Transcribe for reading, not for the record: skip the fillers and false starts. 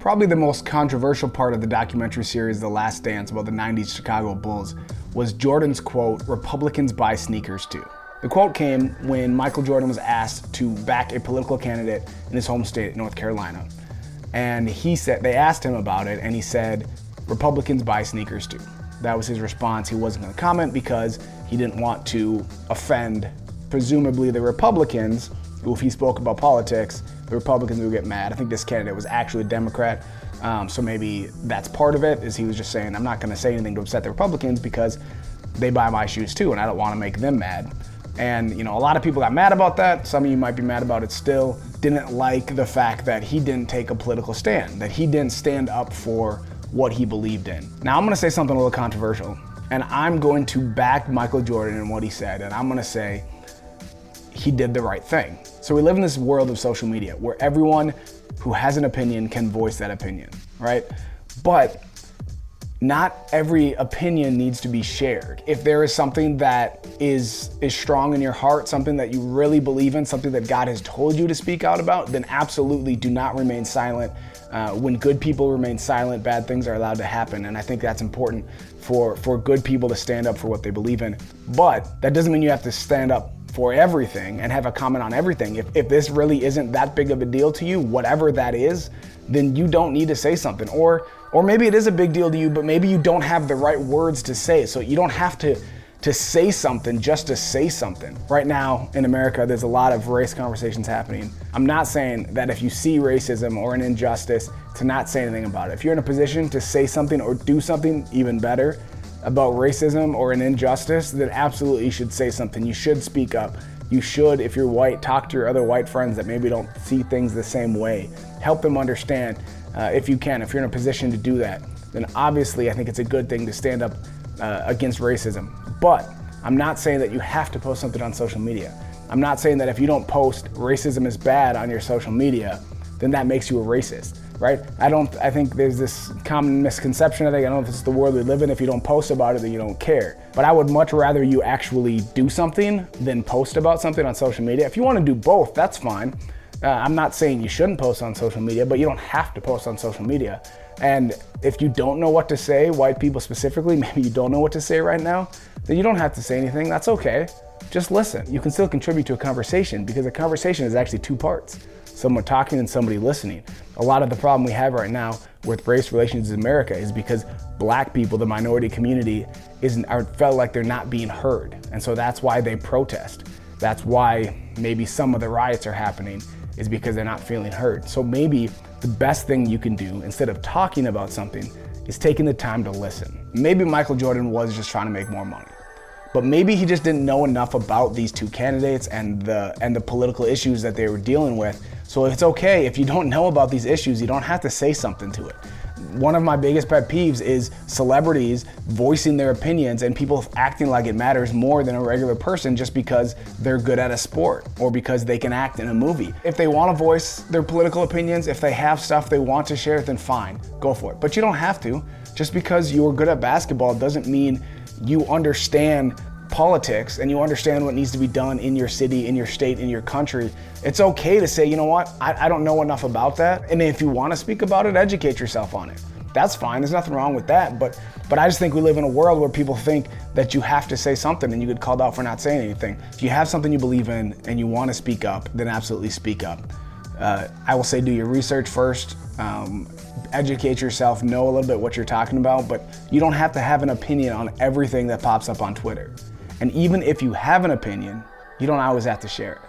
Probably the most controversial part of the documentary series The Last Dance about the 90s Chicago Bulls was Jordan's quote, "Republicans buy sneakers too." The quote came when Michael Jordan was asked to back a political candidate in his home state, North Carolina. And they asked him about it, and he said, "Republicans buy sneakers too." That was his response. He wasn't going to comment because he didn't want to offend, presumably, the Republicans, who, if he spoke about politics, the Republicans would get mad. I think this candidate was actually a Democrat, so maybe that's part of it, is he was just saying, I'm not going to say anything to upset the Republicans because they buy my shoes too, and I don't want to make them mad. And a lot of people got mad about that. Some of you might be mad about it still. Didn't like the fact that he didn't take a political stand, that he didn't stand up for what he believed in. Now I'm going to say something a little controversial, and I'm going to back Michael Jordan in what he said, and I'm going to say he did the right thing. So we live in this world of social media where everyone who has an opinion can voice that opinion, right? But not every opinion needs to be shared. If there is something that is strong in your heart, something that you really believe in, something that God has told you to speak out about, then absolutely do not remain silent. When good people remain silent, bad things are allowed to happen. And I think that's important for good people to stand up for what they believe in. But that doesn't mean you have to stand up for everything and have a comment on everything. If this really isn't that big of a deal to you, whatever that is, then you don't need to say something. Or maybe it is a big deal to you, but maybe you don't have the right words to say. So you don't have to say something just to say something. Right now in America, there's a lot of race conversations happening. I'm not saying that if you see racism or an injustice, to not say anything about it. If you're in a position to say something or do something even better about racism or an injustice, then absolutely you should say something. You should speak up. You should, if you're white, talk to your other white friends that maybe don't see things the same way. Help them understand if you can. If you're in a position to do that, then obviously I think it's a good thing to stand up against racism. But I'm not saying that you have to post something on social media. I'm not saying that if you don't post racism is bad on your social media, then that makes you a racist, right? I think there's this common misconception, I don't know if it's the world we live in, if you don't post about it, then you don't care. But I would much rather you actually do something than post about something on social media. If you want to do both, that's fine. I'm not saying you shouldn't post on social media, but you don't have to post on social media. And if you don't know what to say, white people specifically, maybe you don't know what to say right now, then you don't have to say anything. That's okay. Just listen. You can still contribute to a conversation because a conversation is actually two parts. Someone talking and somebody listening. A lot of the problem we have right now with race relations in America is because black people, the minority community, felt like they're not being heard. And so that's why they protest. That's why maybe some of the riots are happening, is because they're not feeling heard. So maybe the best thing you can do instead of talking about something is taking the time to listen. Maybe Michael Jordan was just trying to make more money, but maybe he just didn't know enough about these two candidates and the political issues that they were dealing with. So it's okay if you don't know about these issues, you don't have to say something to it. One of my biggest pet peeves is celebrities voicing their opinions and people acting like it matters more than a regular person just because they're good at a sport or because they can act in a movie. If they want to voice their political opinions, if they have stuff they want to share, then fine, go for it. But you don't have to. Just because you're good at basketball doesn't mean you understand politics and you understand what needs to be done in your city, in your state, in your country. It's okay to say, you know what, I don't know enough about that. And if you want to speak about it, educate yourself on it. That's fine, there's nothing wrong with that. But I just think we live in a world where people think that you have to say something and you get called out for not saying anything. If you have something you believe in and you want to speak up, then absolutely speak up. I will say do your research first, educate yourself, know a little bit what you're talking about, but you don't have to have an opinion on everything that pops up on Twitter. And even if you have an opinion, you don't always have to share it.